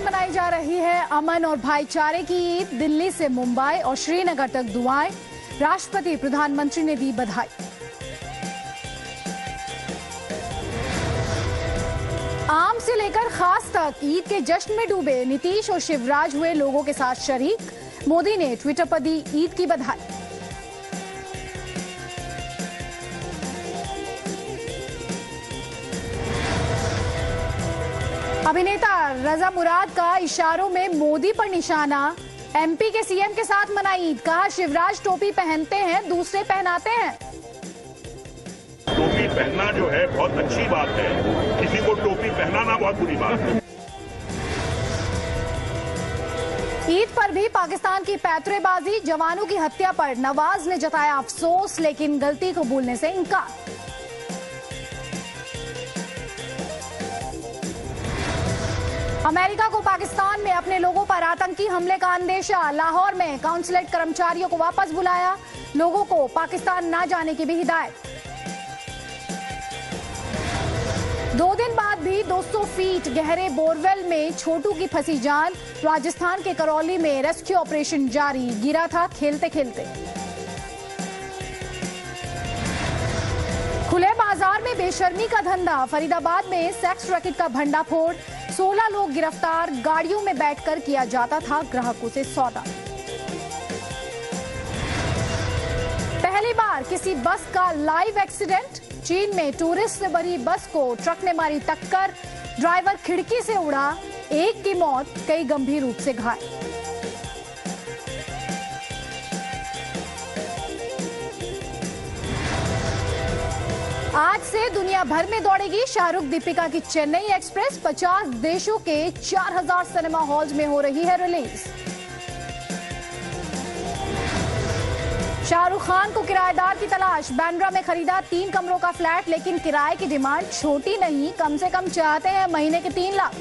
मनाई जा रही है अमन और भाईचारे की ईद। दिल्ली से मुंबई और श्रीनगर तक दुआएं, राष्ट्रपति प्रधानमंत्री ने दी बधाई। आम से लेकर खास तक ईद के जश्न में डूबे नीतीश और शिवराज हुए लोगों के साथ शरीक। मोदी ने ट्विटर पर दी ईद की बधाई। अभिनेता रजा मुराद का इशारों में मोदी पर निशाना। एमपी के सीएम के साथ मनाई ईद, कहा शिवराज टोपी पहनते हैं, दूसरे पहनाते हैं। टोपी पहनना जो है बहुत अच्छी बात है, किसी को टोपी पहनाना बहुत बुरी बात है। ईद पर भी पाकिस्तान की पैतरेबाजी, जवानों की हत्या पर नवाज ने जताया अफसोस, लेकिन गलती को भूलने से इनकार। अमेरिका को पाकिस्तान में अपने लोगों पर आतंकी हमले का अंदेशा। लाहौर में काउंसलेट कर्मचारियों को वापस बुलाया, लोगों को पाकिस्तान न जाने की भी हिदायत। 2 दिन बाद भी 200 फीट गहरे बोरवेल में छोटू की फंसी जान। राजस्थान के करौली में रेस्क्यू ऑपरेशन जारी, गिरा था खेलते खेलते। खुले बाजार में बेशर्मी का धंधा, फरीदाबाद में सेक्स रैकेट का भंडाफोड़। 16 लोग गिरफ्तार, गाड़ियों में बैठकर किया जाता था ग्राहकों से सौदा। पहली बार किसी बस का लाइव एक्सीडेंट, चीन में टूरिस्ट से भरी बस को ट्रक ने मारी टक्कर। ड्राइवर खिड़की से उड़ा, एक की मौत, कई गंभीर रूप से घायल। आज से दुनिया भर में दौड़ेगी शाहरुख दीपिका की चेन्नई एक्सप्रेस। 50 देशों के 4000 सिनेमा हॉल्स में हो रही है रिलीज। शाहरुख खान को किराएदार की तलाश, बांद्रा में खरीदा 3 कमरों का फ्लैट, लेकिन किराए की डिमांड छोटी नहीं, कम से कम चाहते हैं महीने के 3 लाख।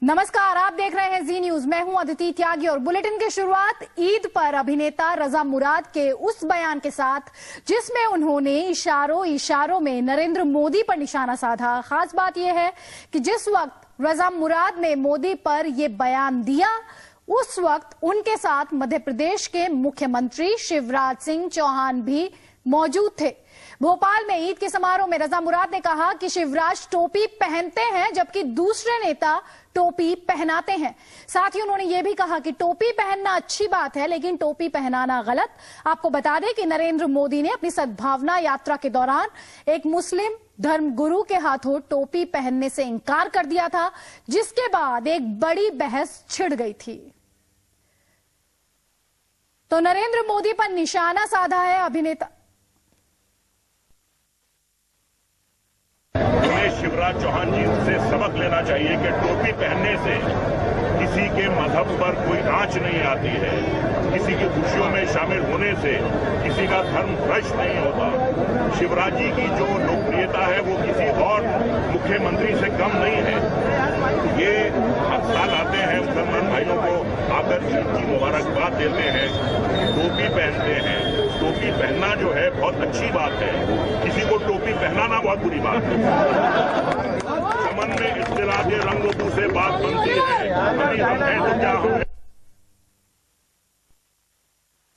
नमस्कार, आप देख रहे हैं जी न्यूज। मैं हूं अदिति त्यागी और बुलेटिन की शुरुआत ईद पर अभिनेता रजा मुराद के उस बयान के साथ, जिसमें उन्होंने इशारों में नरेंद्र मोदी पर निशाना साधा। खास बात यह है कि जिस वक्त रजा मुराद ने मोदी पर यह बयान दिया, उस वक्त उनके साथ मध्य प्रदेश के मुख्यमंत्री शिवराज सिंह चौहान भी मौजूद थे। भोपाल में ईद के समारोह में रजा मुराद ने कहा कि शिवराज टोपी पहनते हैं, जबकि दूसरे नेता टोपी पहनाते हैं। साथ ही उन्होंने ये भी कहा कि टोपी पहनना अच्छी बात है, लेकिन टोपी पहनाना गलत। आपको बता दें कि नरेंद्र मोदी ने अपनी सद्भावना यात्रा के दौरान एक मुस्लिम धर्मगुरु के हाथों टोपी पहनने से इनकार कर दिया था, जिसके बाद एक बड़ी बहस छिड़ गई थी। तो नरेंद्र मोदी पर निशाना साधा है अभिनेता। शिवराज चौहान जी से सबक लेना चाहिए कि टोपी पहनने से किसी के मजहब पर कोई आंच नहीं आती है, किसी की खुशियों में शामिल होने से किसी का धर्म भ्रष्ट नहीं होता। शिवराज जी की जो लोकप्रियता है वो किसी और मुख्यमंत्री से कम नहीं है। ये हर साल आते हैं, मुसलमान भाइयों को आकर ईद की मुबारकबाद देते हैं, टोपी पहनते हैं। टोपी पहनना जो है बहुत अच्छी बात है, किसी को टोपी पहनाना बहुत बुरी बात है। चमन में इख्तिलाफ रंगों से बात बनती है, हम हैं तो क्या हम।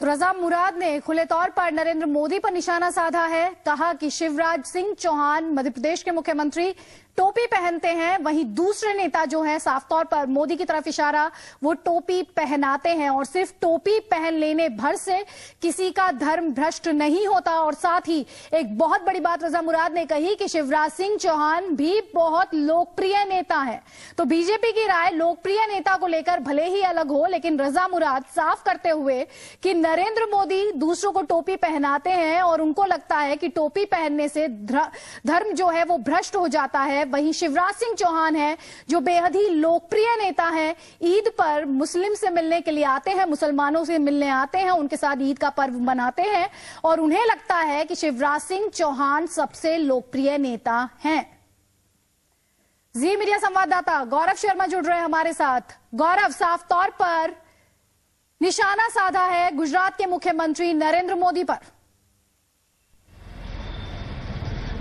रजा मुराद ने खुले तौर पर नरेंद्र मोदी पर निशाना साधा है। कहा कि शिवराज सिंह चौहान मध्य प्रदेश के मुख्यमंत्री टोपी पहनते हैं, वहीं दूसरे नेता जो है, साफ तौर पर मोदी की तरफ इशारा, वो टोपी पहनाते हैं। और सिर्फ टोपी पहन लेने भर से किसी का धर्म भ्रष्ट नहीं होता। और साथ ही एक बहुत बड़ी बात रजा मुराद ने कही कि शिवराज सिंह चौहान भी बहुत लोकप्रिय नेता है। तो बीजेपी की राय लोकप्रिय नेता को लेकर भले ही अलग हो, लेकिन रजा मुराद साफ करते हुए कि नरेंद्र मोदी दूसरों को टोपी पहनाते हैं और उनको लगता है कि टोपी पहनने से धर्म जो है वो भ्रष्ट हो जाता है। वहीं शिवराज सिंह चौहान है जो बेहद ही लोकप्रिय नेता है, ईद पर मुस्लिम से मिलने के लिए आते हैं, मुसलमानों से मिलने आते हैं, उनके साथ ईद का पर्व मनाते हैं और उन्हें लगता है कि शिवराज सिंह चौहान सबसे लोकप्रिय नेता हैं। जी मीडिया संवाददाता गौरव शर्मा जुड़ रहे हैं हमारे साथ। गौरव, साफ तौर पर निशाना साधा है गुजरात के मुख्यमंत्री नरेंद्र मोदी पर।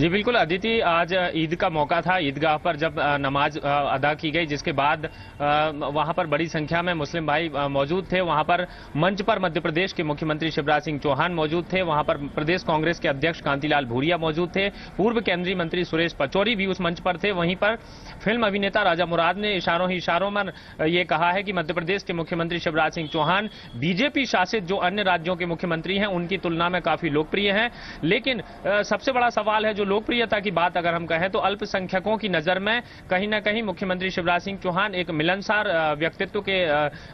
जी बिल्कुल अदिति, आज ईद का मौका था। ईदगाह पर जब नमाज अदा की गई, जिसके बाद वहां पर बड़ी संख्या में मुस्लिम भाई मौजूद थे। वहां पर मंच पर मध्य प्रदेश के मुख्यमंत्री शिवराज सिंह चौहान मौजूद थे। वहां पर प्रदेश कांग्रेस के अध्यक्ष कांतिलाल भूरिया मौजूद थे। पूर्व केंद्रीय मंत्री सुरेश पचौरी भी उस मंच पर थे। वहीं पर फिल्म अभिनेता राजा मुराद ने इशारों ही इशारों में ये कहा है कि मध्य प्रदेश के मुख्यमंत्री शिवराज सिंह चौहान बीजेपी शासित जो अन्य राज्यों के मुख्यमंत्री हैं उनकी तुलना में काफी लोकप्रिय हैं। लेकिन सबसे बड़ा सवाल है, जो लोकप्रियता की बात अगर हम कहें तो अल्पसंख्यकों की नजर में कहीं ना कहीं मुख्यमंत्री शिवराज सिंह चौहान एक मिलनसार व्यक्तित्व के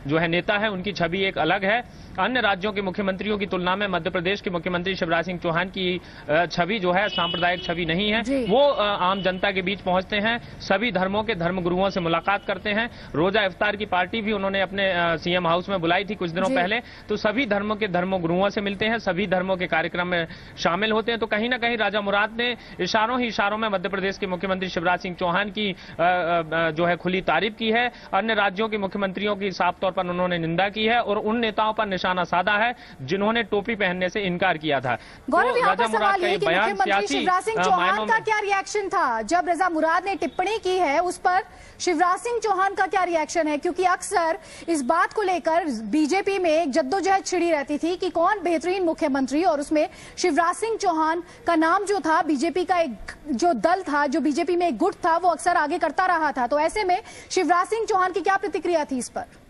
जो है नेता है, उनकी छवि एक अलग है। अन्य राज्यों के मुख्यमंत्रियों की तुलना में मध्य प्रदेश के मुख्यमंत्री शिवराज सिंह चौहान की छवि जो है सांप्रदायिक छवि नहीं है। वो आम जनता के बीच पहुंचते हैं, सभी धर्मों के धर्मगुरुओं से मुलाकात करते हैं। रोजा इफ्तार की पार्टी भी उन्होंने अपने सीएम हाउस में बुलाई थी कुछ दिनों पहले, तो सभी धर्मों के धर्मगुरुओं से मिलते हैं, सभी धर्मों के कार्यक्रम में शामिल होते हैं। तो कहीं ना कहीं राजा मुराद ने इशारों ही इशारों में मध्य प्रदेश के मुख्यमंत्री शिवराज सिंह चौहान की जो है खुली तारीफ की है। अन्य राज्यों के मुख्यमंत्रियों की साफ तौर पर उन्होंने निंदा की है और उन नेताओं पर निशाना साधा है जिन्होंने टोपी पहनने से इनकार किया था। गौरव, यहाँ पर सवाल ये कि मुख्यमंत्री शिवराज सिंह चौहान का क्या रिएक्शन था जब रजा मुराद ने टिप्पणी की है, उस पर शिवराज सिंह चौहान का क्या रिएक्शन है? क्योंकि अक्सर इस बात को लेकर बीजेपी में एक जद्दोजहद छिड़ी रहती थी कि कौन बेहतरीन मुख्यमंत्री, और उसमें शिवराज सिंह चौहान का नाम जो था, बीजेपी का एक जो दल था, जो बीजेपी में एक गुट था, वो अक्सर आगे करता रहा था। तो ऐसे में शिवराज सिंह चौहान की क्या प्रतिक्रिया थी इस पर?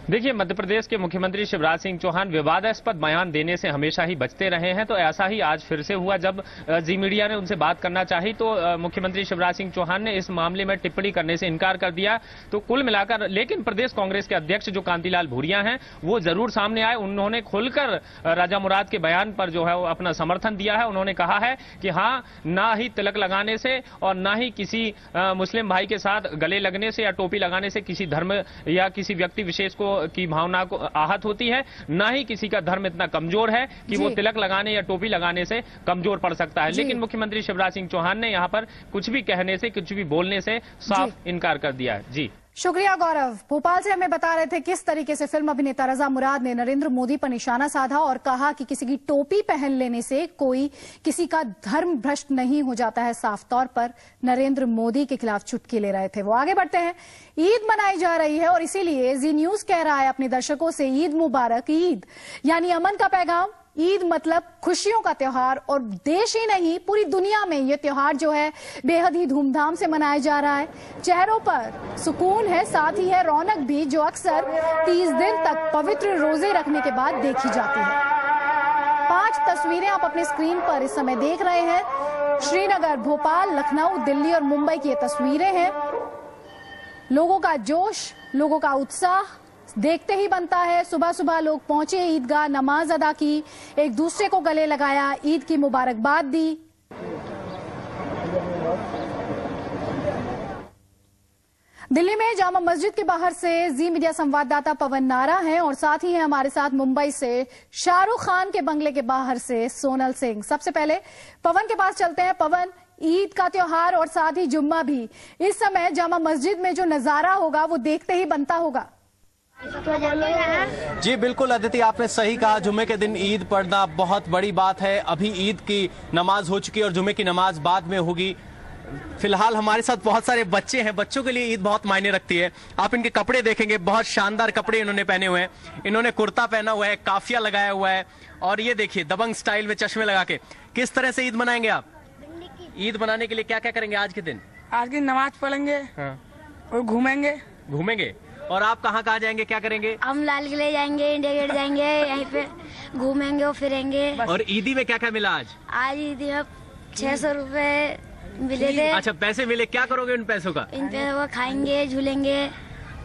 देखिए, मध्य प्रदेश के मुख्यमंत्री शिवराज सिंह चौहान विवादास्पद बयान देने से हमेशा ही बचते रहे हैं। तो ऐसा ही आज फिर से हुआ जब जी मीडिया ने उनसे बात करना चाही तो मुख्यमंत्री शिवराज सिंह चौहान ने इस मामले में टिप्पणी करने से इनकार कर दिया। तो कुल मिलाकर लेकिन प्रदेश कांग्रेस के अध्यक्ष जो कांतिलाल भूरिया हैं वो जरूर सामने आए। उन्होंने खुलकर राजा मुराद के बयान पर जो है वो अपना समर्थन दिया है। उन्होंने कहा है कि हाँ, ना ही तिलक लगाने से और ना ही किसी मुस्लिम भाई के साथ गले लगने से या टोपी लगाने से किसी धर्म या किसी व्यक्ति विशेष की भावना को आहत होती है, ना ही किसी का धर्म इतना कमजोर है कि वो तिलक लगाने या टोपी लगाने से कमजोर पड़ सकता है। लेकिन मुख्यमंत्री शिवराज सिंह चौहान ने यहाँ पर कुछ भी कहने से, कुछ भी बोलने से साफ इनकार कर दिया है। जी शुक्रिया गौरव। भोपाल से हमें बता रहे थे किस तरीके से फिल्म अभिनेता रजा मुराद ने नरेंद्र मोदी पर निशाना साधा और कहा कि किसी की टोपी पहन लेने से कोई किसी का धर्म भ्रष्ट नहीं हो जाता है। साफ तौर पर नरेंद्र मोदी के खिलाफ चुटकी ले रहे थे वो। आगे बढ़ते हैं। ईद मनाई जा रही है और इसीलिए जी न्यूज कह रहा है अपने दर्शकों से ईद मुबारक। ईद यानी अमन का पैगाम, ईद मतलब खुशियों का त्योहार, और देश ही नहीं पूरी दुनिया में ये त्योहार जो है बेहद ही धूमधाम से मनाया जा रहा है। चेहरों पर सुकून है, साथ ही है रौनक भी, जो अक्सर 30 दिन तक पवित्र रोजे रखने के बाद देखी जाती है। 5 तस्वीरें आप अपने स्क्रीन पर इस समय देख रहे हैं। श्रीनगर, भोपाल, लखनऊ, दिल्ली और मुंबई की ये तस्वीरें हैं। लोगों का जोश, लोगों का उत्साह देखते ही बनता है। सुबह सुबह लोग पहुंचे ईदगाह, नमाज अदा की, एक दूसरे को गले लगाया, ईद की मुबारकबाद दी। दिल्ली में जामा मस्जिद के बाहर से जी मीडिया संवाददाता पवन नारा हैं और साथ ही हैं हमारे साथ मुंबई से शाहरुख खान के बंगले के बाहर से सोनल सिंह। सबसे पहले पवन के पास चलते हैं। पवन, ईद का त्योहार और साथ ही जुम्मा भी, इस समय जामा मस्जिद में जो नजारा होगा वो देखते ही बनता होगा। जी बिल्कुल अदिति, आपने सही कहा। जुम्मे के दिन ईद पढ़ना बहुत बड़ी बात है। अभी ईद की नमाज हो चुकी है और जुम्मे की नमाज बाद में होगी। फिलहाल हमारे साथ बहुत सारे बच्चे हैं। बच्चों के लिए ईद बहुत मायने रखती है। आप इनके कपड़े देखेंगे, बहुत शानदार कपड़े इन्होंने पहने हुए हैं। इन्होंने कुर्ता पहना हुआ है, काफिया लगाया हुआ है, और ये देखिए दबंग स्टाइल में चश्मे लगा के। किस तरह से ईद मनाएंगे आप? ईद मनाने के लिए क्या क्या करेंगे आज के दिन? आज की नमाज पढ़ेंगे और घूमेंगे। और आप कहाँ कहाँ जाएंगे, क्या करेंगे? हम लाल किले जाएंगे, इंडिया गेट जाएंगे, यहीं पे घूमेंगे और फिरेंगे। और ईदी में क्या क्या मिला आज? आज ईदी में 600 रुपए मिले थे। अच्छा, पैसे मिले, क्या करोगे उन पैसों का? इन पैसों का खाएंगे, झूलेंगे।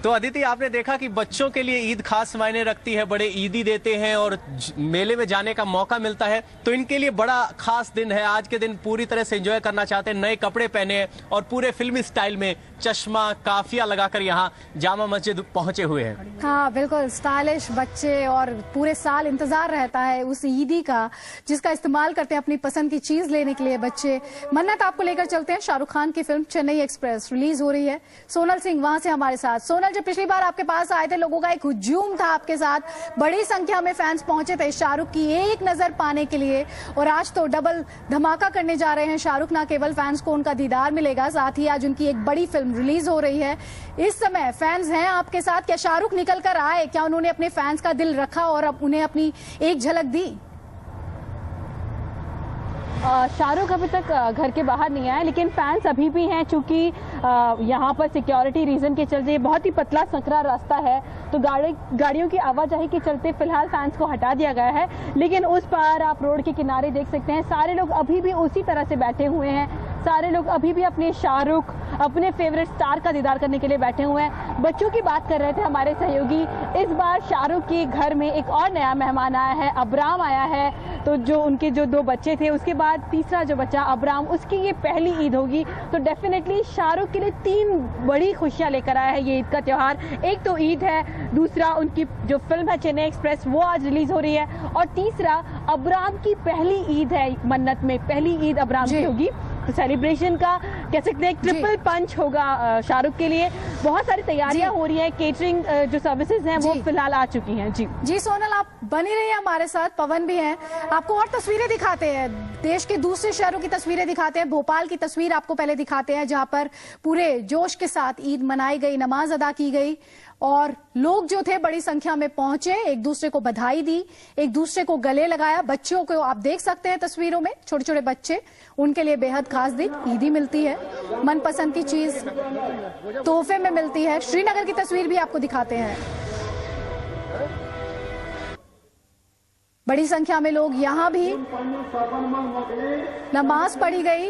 तो अदिति, आपने देखा कि बच्चों के लिए ईद खास मायने रखती है, बड़े ईदी देते हैं और मेले में जाने का मौका मिलता है, तो इनके लिए बड़ा खास दिन है। आज के दिन पूरी तरह से एंजॉय करना चाहते हैं, नए कपड़े पहने और पूरे फिल्मी स्टाइल में चश्मा काफिया लगाकर यहाँ जामा मस्जिद पहुंचे हुए हैं। हाँ बिल्कुल, स्टाइलिश बच्चे, और पूरे साल इंतजार रहता है उस ईदी का जिसका इस्तेमाल करते हैं अपनी पसंद की चीज लेने के लिए बच्चे। मन्नत आपको लेकर चलते हैं। शाहरुख खान की फिल्म चेन्नई एक्सप्रेस रिलीज हो रही है। सोनल सिंह वहां से हमारे साथ। सोनल, जब पिछली बार आपके पास आए थे, लोगों का एक हुजूम था आपके साथ, बड़ी संख्या में फैंस पहुंचे थे शाहरुख की एक नजर पाने के लिए, और आज तो डबल धमाका करने जा रहे हैं शाहरुख। ना केवल फैंस को उनका दीदार मिलेगा, साथ ही आज उनकी एक बड़ी फिल्म रिलीज हो रही है। इस समय फैंस हैं आपके साथ, क्या शाहरुख निकल कर आए, क्या उन्होंने अपने फैंस का दिल रखा और अब उन्हें अपनी एक झलक दी? शाहरुख अभी तक घर के बाहर नहीं आए, लेकिन फैंस अभी भी हैं, चूंकि यहाँ पर सिक्योरिटी रीजन के चलते बहुत ही पतला संकरा रास्ता है, तो गाड़ियों की आवाजाही के चलते फिलहाल फैंस को हटा दिया गया है। लेकिन उस पार आप रोड के किनारे देख सकते हैं, सारे लोग अभी भी उसी तरह से बैठे हुए हैं। सारे लोग अभी भी अपने शाहरुख, अपने फेवरेट स्टार का दीदार करने के लिए बैठे हुए हैं। बच्चों की बात कर रहे थे हमारे सहयोगी, इस बार शाहरुख के घर में एक और नया मेहमान आया है, अब्राम आया है। तो जो उनके जो 2 बच्चे थे, उसके बाद तीसरा जो बच्चा अब्राम, उसकी ये पहली ईद होगी। तो डेफिनेटली शाहरुख के लिए 3 बड़ी खुशियां लेकर आया है ये ईद का त्योहार। एक तो ईद है, दूसरा उनकी जो फिल्म है चेन्नई एक्सप्रेस वो आज रिलीज हो रही है, और तीसरा अब्राम की पहली ईद है मन्नत में, पहली ईद अब्राम की होगी। सेलिब्रेशन का कह सकते हैं ट्रिपल पंच होगा शाहरुख के लिए। बहुत सारी तैयारियां हो रही हैं, केटरिंग जो सर्विसेज हैं वो फिलहाल आ चुकी हैं। जी सोनल, आप बनी रहिए हमारे साथ, पवन भी हैं, आपको और तस्वीरें दिखाते हैं, देश के दूसरे शहरों की तस्वीरें दिखाते हैं। भोपाल की तस्वीर आपको पहले दिखाते हैं, जहां पर पूरे जोश के साथ ईद मनाई गई, नमाज अदा की गई, और लोग जो थे बड़ी संख्या में पहुंचे, एक दूसरे को बधाई दी, एक दूसरे को गले लगाया। बच्चों को आप देख सकते हैं तस्वीरों में, छोटे छोटे बच्चे, उनके लिए बेहद खास दिन ईदी मिलती है, मनपसंद की चीज तोहफे में मिलती है। श्रीनगर की तस्वीर भी आपको दिखाते हैं, बड़ी संख्या में लोग, यहां भी नमाज पढ़ी गई,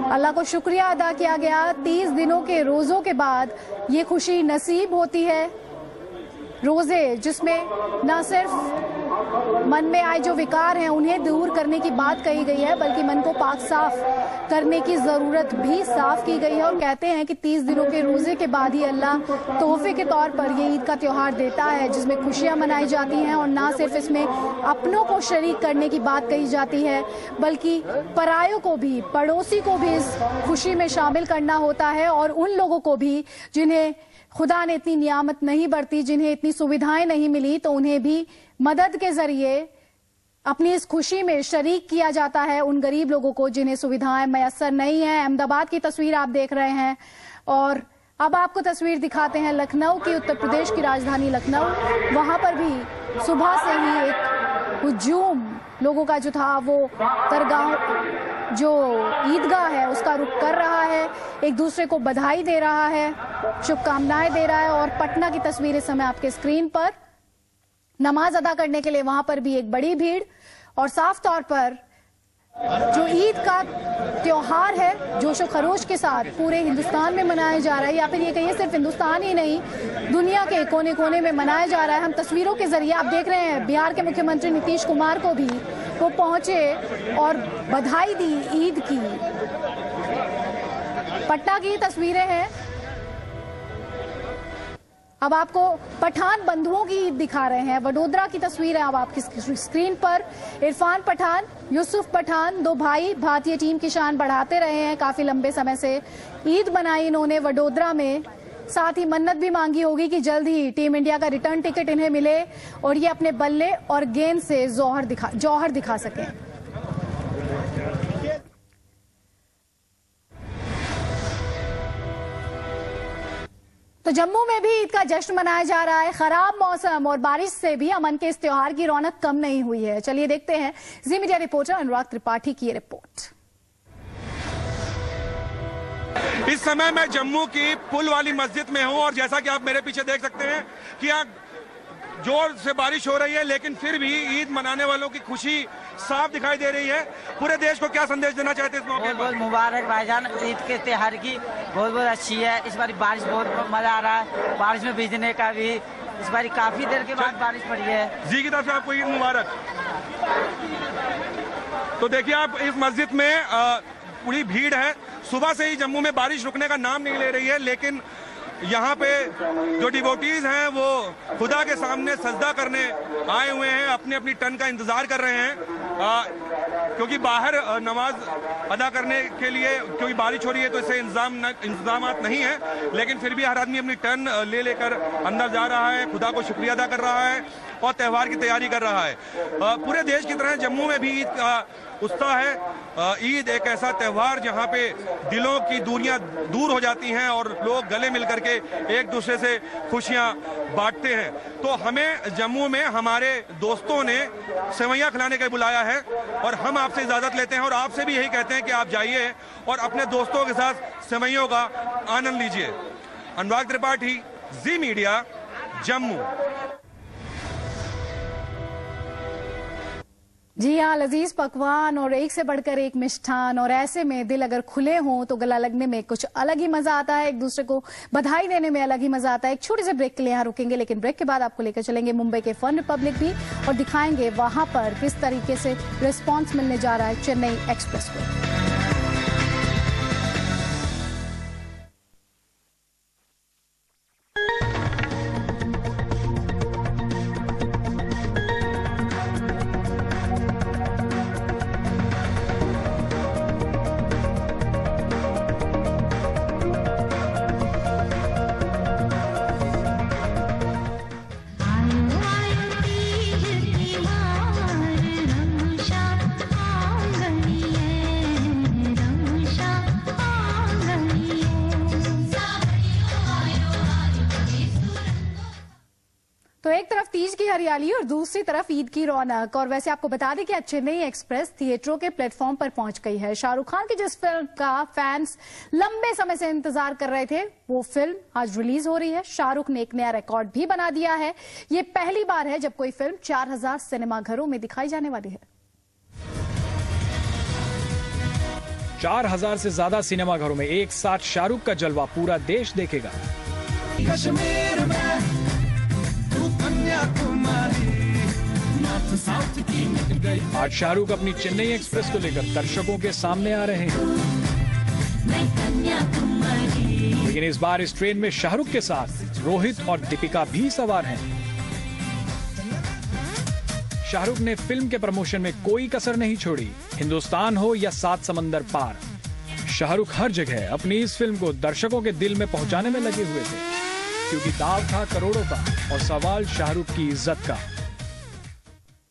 अल्लाह को शुक्रिया अदा किया गया। 30 दिनों के रोजों के बाद ये खुशी नसीब होती है। रोजे जिसमें न सिर्फ मन में आए जो विकार हैं उन्हें दूर करने की बात कही गई है, बल्कि मन को पाक साफ करने की जरूरत भी साफ की गई है। और कहते हैं कि 30 दिनों के रोजे के बाद ही अल्लाह तोहफे के तौर पर ये ईद का त्योहार देता है, जिसमें खुशियां मनाई जाती हैं, और ना सिर्फ इसमें अपनों को शरीक करने की बात कही जाती है, बल्कि परायों को भी, पड़ोसी को भी इस खुशी में शामिल करना होता है, और उन लोगों को भी जिन्हें खुदा ने इतनी नियामत नहीं बरती, जिन्हें इतनी सुविधाएं नहीं मिली, तो उन्हें भी मदद के जरिए अपनी इस खुशी में शरीक किया जाता है। उन गरीब लोगों को जिन्हें सुविधाएं मैसर नहीं है। अहमदाबाद की तस्वीर आप देख रहे हैं, और अब आपको तस्वीर दिखाते हैं लखनऊ की, उत्तर प्रदेश की राजधानी लखनऊ। वहां पर भी सुबह से ही एक हुजूम लोगों का जो था वो दरगाह, जो ईदगाह है, उसका रुख कर रहा है, एक दूसरे को बधाई दे रहा है, शुभकामनाएं दे रहा है। और पटना की तस्वीर इस समय आपके स्क्रीन पर, नमाज अदा करने के लिए वहां पर भी एक बड़ी भीड़, और साफ तौर पर जो ईद का त्योहार है जोशो खरोश के साथ पूरे हिंदुस्तान में मनाया जा रहा है, या फिर ये कहिए सिर्फ हिंदुस्तान ही नहीं, दुनिया के कोने कोने में मनाया जा रहा है। हम तस्वीरों के जरिए आप देख रहे हैं, बिहार के मुख्यमंत्री नीतीश कुमार को भी वो पहुंचे और बधाई दी ईद की। पटना की तस्वीरें हैं, अब आपको पठान बंधुओं की ईद दिखा रहे हैं। वडोदरा की तस्वीर है अब आपकी स्क्रीन पर। इरफान पठान, यूसुफ पठान, 2 भाई भारतीय टीम की शान बढ़ाते रहे हैं काफी लंबे समय से। ईद मनाई इन्होंने वडोदरा में, साथ ही मन्नत भी मांगी होगी कि जल्द ही टीम इंडिया का रिटर्न टिकट इन्हें मिले और ये अपने बल्ले और गेंद से जौहर दिखा सकें। तो जम्मू में भी ईद का जश्न मनाया जा रहा है। खराब मौसम और बारिश से भी अमन के इस त्योहार की रौनक कम नहीं हुई है। चलिए देखते हैं जी मीडिया रिपोर्टर अनुराग त्रिपाठी की रिपोर्ट। इस समय मैं जम्मू की पुल वाली मस्जिद में हूं, और जैसा कि आप मेरे पीछे देख सकते हैं कि यहाँ जोर से बारिश हो रही है, लेकिन फिर भी ईद मनाने वालों की खुशी साफ दिखाई दे रही है। पूरे देश को क्या संदेश देना चाहते हैं इस मौके पर? बहुत मुबारक भाईजान, ईद के त्योहार की बहुत बहुत अच्छी है। इस बार बारिश बहुत मजा आ रहा है, बारिश में भीगने का भी। इस बार काफी देर के बाद बारिश पड़ी है। जी की तरफ से आपको ईद मुबारक। तो देखिए आप इस मस्जिद में पूरी भीड़ है। सुबह से ही जम्मू में बारिश रुकने का नाम नहीं ले रही है, लेकिन यहाँ पे जो डिवोटीज हैं वो खुदा के सामने सजदा करने आए हुए हैं, अपनी अपनी टर्न का इंतजार कर रहे हैं। क्योंकि बाहर नमाज अदा करने के लिए क्योंकि बारिश हो रही है तो इससे इंतजामात नहीं है, लेकिन फिर भी हर आदमी अपनी टर्न ले लेकर अंदर जा रहा है, खुदा को शुक्रिया अदा कर रहा है और त्यौहार की तैयारी कर रहा है। पूरे देश की तरह जम्मू में भी ईद का उत्साह है। ईद एक ऐसा त्यौहार जहां पे दिलों की दूरियां दूर हो जाती हैं और लोग गले मिल करके एक दूसरे से खुशियां बांटते हैं। तो हमें जम्मू में हमारे दोस्तों ने सेवैयां खिलाने के लिए बुलाया है और हम आपसे इजाजत लेते हैं और आपसे भी यही कहते हैं कि आप जाइए और अपने दोस्तों के साथ सेवैयों का आनंद लीजिए। अनुराग त्रिपाठी, जी मीडिया, जम्मू। जी हाँ, लजीज पकवान और एक से बढ़कर एक मिष्ठान, और ऐसे में दिल अगर खुले हों तो गला लगने में कुछ अलग ही मजा आता है, एक दूसरे को बधाई देने में अलग ही मजा आता है। एक छोटे से ब्रेक के लिए यहाँ रुकेंगे, लेकिन ब्रेक के बाद आपको लेकर चलेंगे मुंबई के फन रिपब्लिक भी और दिखाएंगे वहां पर किस तरीके से रिस्पॉन्स मिलने जा रहा है चेन्नई एक्सप्रेस को। तो एक तरफ तीज की हरियाली और दूसरी तरफ ईद की रौनक। और वैसे आपको बता दें कि आज चेन्नई एक्सप्रेस थिएटरों के प्लेटफॉर्म पर पहुंच गई है। शाहरुख खान की जिस फिल्म का फैंस लंबे समय से इंतजार कर रहे थे वो फिल्म आज रिलीज हो रही है। शाहरुख ने एक नया रिकॉर्ड भी बना दिया है। ये पहली बार है जब कोई फिल्म 4000 सिनेमाघरों में दिखाई जाने वाली है। 4000 से ज्यादा सिनेमाघरों में एक साथ शाहरुख का जलवा पूरा देश देखेगा। कश्मीर में आज शाहरुख अपनी चेन्नई एक्सप्रेस को लेकर दर्शकों के सामने आ रहे हैं, लेकिन इस बार इस ट्रेन में शाहरुख के साथ रोहित और दीपिका भी सवार हैं। शाहरुख ने फिल्म के प्रमोशन में कोई कसर नहीं छोड़ी, हिंदुस्तान हो या 7 समंदर पार। शाहरुख हर जगह अपनी इस फिल्म को दर्शकों के दिल में पहुंचाने में लगे हुए थे, क्योंकि दाव था करोड़ों का और सवाल शाहरुख की इज्जत का।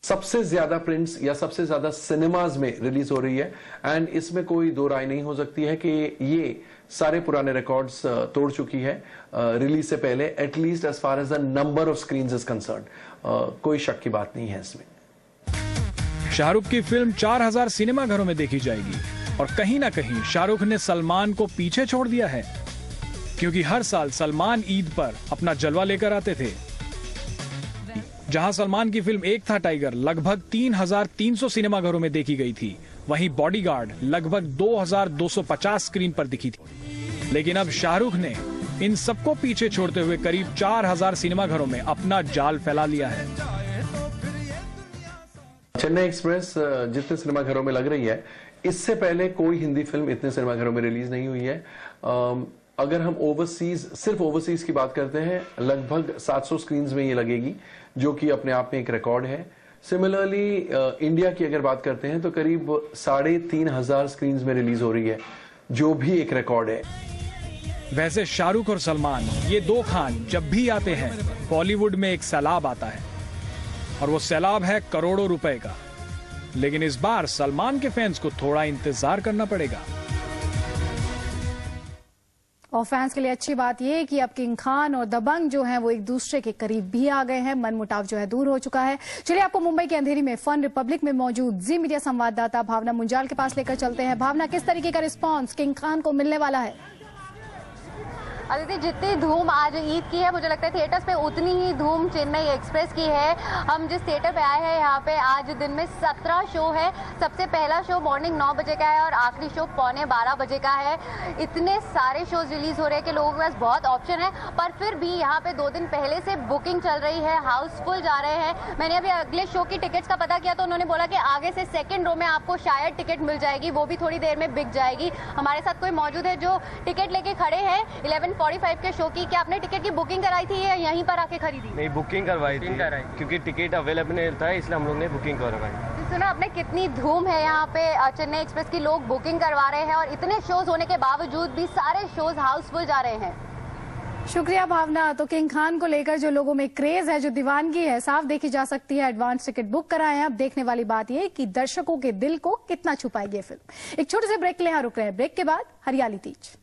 सबसे ज्यादा प्रिंट्स या सबसे ज्यादा सिनेमाज में रिलीज हो रही है एंड इसमें कोई दो राय नहीं हो सकती है कि ये सारे पुराने रिकॉर्ड्स तोड़ चुकी है रिलीज से पहले, at least as far as the number of screens is concerned. कोई शक की बात नहीं है इसमें। शाहरुख की फिल्म 4000 सिनेमाघरों में देखी जाएगी और कहीं ना कहीं शाहरुख ने सलमान को पीछे छोड़ दिया है, क्योंकि हर साल सलमान ईद पर अपना जलवा लेकर आते थे। जहां सलमान की फिल्म एक था टाइगर लगभग 3300 सिनेमाघरों में देखी गई थी, वहीं बॉडीगार्ड लगभग 2250 स्क्रीन पर दिखी थी। लेकिन अब शाहरुख ने इन सबको पीछे छोड़ते हुए करीब 4000 सिनेमाघरों में अपना जाल फैला लिया है। चेन्नई एक्सप्रेस जितने सिनेमाघरों में लग रही है, इससे पहले कोई हिंदी फिल्म इतने सिनेमाघरों में रिलीज नहीं हुई है। अगर हम सिर्फ ओवरसीज की बात करते हैं, लगभग 700 स्क्रीन्स में ये लगेगी, जो कि अपने आप में एक रिकॉर्ड है। सिमिलरली इंडिया की अगर बात करते हैं तो करीब 3500 स्क्रीन्स में रिलीज हो रही है, जो भी एक रिकॉर्ड है। वैसे शाहरुख और सलमान ये दो खान जब भी आते हैं बॉलीवुड में एक सैलाब आता है, और वो सैलाब है करोड़ों रुपए का। लेकिन इस बार सलमान के फैंस को थोड़ा इंतजार करना पड़ेगा। और फैंस के लिए अच्छी बात यह है कि अब किंग खान और दबंग जो हैं वो एक दूसरे के करीब भी आ गए हैं, मनमुटाव जो है दूर हो चुका है। चलिए आपको मुंबई के अंधेरी में फन रिपब्लिक में मौजूद जी मीडिया संवाददाता भावना मुंजाल के पास लेकर चलते हैं। भावना, किस तरीके का रिस्पांस किंग खान को मिलने वाला है? अदिति, जितनी धूम आज ईद की है मुझे लगता है थिएटर्स पे उतनी ही धूम चेन्नई एक्सप्रेस की है। हम जिस थिएटर पे आए हैं यहाँ पे आज दिन में 17 शो है। सबसे पहला शो मॉर्निंग 9 बजे का है और आखिरी शो 11:15 बजे का है। इतने सारे शोज रिलीज हो रहे हैं कि लोगों के पास बहुत ऑप्शन है, पर फिर भी यहाँ पे 2 दिन पहले से बुकिंग चल रही है, हाउसफुल जा रहे हैं। मैंने अभी अगले शो की टिकट्स का पता किया तो उन्होंने बोला कि आगे से सेकेंड रो में आपको शायद टिकट मिल जाएगी, वो भी थोड़ी देर में बिक जाएगी। हमारे साथ कोई मौजूद है जो टिकट लेके खड़े हैं 11:45 के शो की। क्या आपने टिकट की बुकिंग कराई थी या यहीं पर आके खरीदी? नहीं, बुकिंग करवाई थी, क्योंकि टिकट अवेलेबल नहीं था, इसलिए हम लोग ने बुकिंग करवाई। सुना आपने कितनी धूम है यहाँ पे चेन्नई एक्सप्रेस की लोग बुकिंग करवा रहे हैं और इतने शोज होने के बावजूद भी सारे शोज हाउसफुल जा रहे हैं। शुक्रिया भावना। तो किंग खान को लेकर जो लोगों में क्रेज है, जो दीवानगी है, साफ देखी जा सकती है। एडवांस टिकट बुक कराए हैं। अब देखने वाली बात यह कि दर्शकों के दिल को कितना छुपाएगी ये फिल्म। एक छोटे से ब्रेक के लिए यहाँ रुक रहे हैं। ब्रेक के बाद हरियाली तीज।